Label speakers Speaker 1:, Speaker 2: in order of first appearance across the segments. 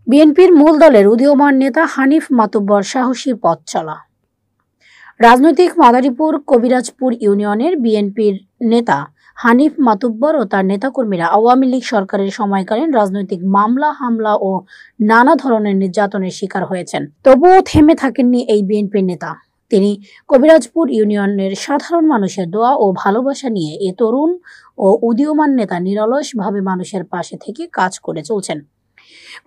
Speaker 1: বিএনপির মূল দলের উদীয়মান নেতা হানিফ মাতুব্বর সাহসী পথ চলা। রাজনৈতিক মাদারীপুর কবিরাজপুর ইউনিয়নের বিএনপির নেতা হানিফ মাতুব্বর ও তার নেতাকর্মীরা আওয়ামী লীগ সরকারের সময়কালীন রাজনৈতিক মামলা হামলা ও নানা ধরনের নির্যাতনের শিকার হয়েছেন। তবুও থেমে থাকেননি এই বিএনপির নেতা। তিনি কবিরাজপুর ইউনিয়নের সাধারণ মানুষের দোয়া ও ভালোবাসা নিয়ে এ তরুণ ও উদীয়মান নেতা নিরলসভাবে মানুষের পাশে থেকে কাজ করে চলছেন।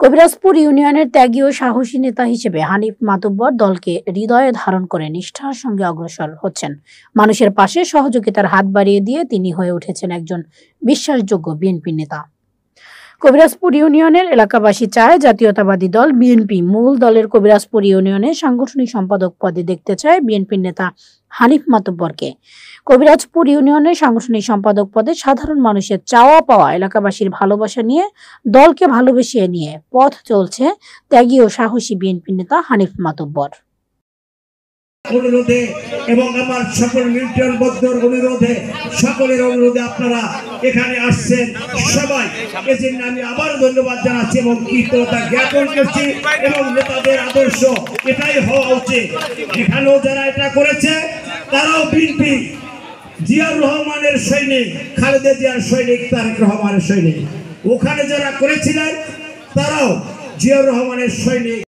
Speaker 1: কবিরাজপুর ইউনিয়নের ত্যাগী ও সাহসী নেতা হিসেবে হানিফ মাতুব্বর দলকে হৃদয়ে ধারণ করে নিষ্ঠার সঙ্গে অগ্রসর হচ্ছেন। মানুষের পাশে সহযোগিতার হাত বাড়িয়ে দিয়ে তিনি হয়ে উঠেছেন একজন বিশ্বাসযোগ্য বিএনপি নেতা। কবিরাজপুর ইউনিয়নের এলাকাবাসী চায় জাতীয়তাবাদী দল বিএনপি মূল দলের কবিরাজপুর ইউনিয়নের সাংগঠনিক সম্পাদক পদে দেখতে চায় বিএনপির নেতা হানিফ মাতুব্বরকে। কবিরাজপুর ইউনিয়নের সাংগঠনিক সম্পাদক পদে সাধারণ মানুষের চাওয়া পাওয়া এলাকাবাসীর ভালোবাসা নিয়ে দলকে ভালোবেসে নিয়ে পথ চলছে ত্যাগী ও সাহসী বিএনপি নেতা হানিফ মাতুব্বর।
Speaker 2: অনুরোধে এবং আমার সকল মিল্টন বদ্ধর অনুরোধে সকলের অনুরোধে আপনারা এখানে আসছেন সবাই, এজন্য আমি আবার ধন্যবাদ জানাচ্ছি এবং কৃতজ্ঞতা জ্ঞাপন করছি। এবং নেতাদের আদর্শ এটাই হওয়া উচিত। এখানেও যারা এটা করেছে তারাও বিএনপি জিয়াউর রহমানের সৈনিক, খালেদা জিয়ার সৈনিক, তারেক রহমানের সৈনিক। ওখানে যারা করেছিলেন তারাও জিয়াউর রহমানের সৈনিক।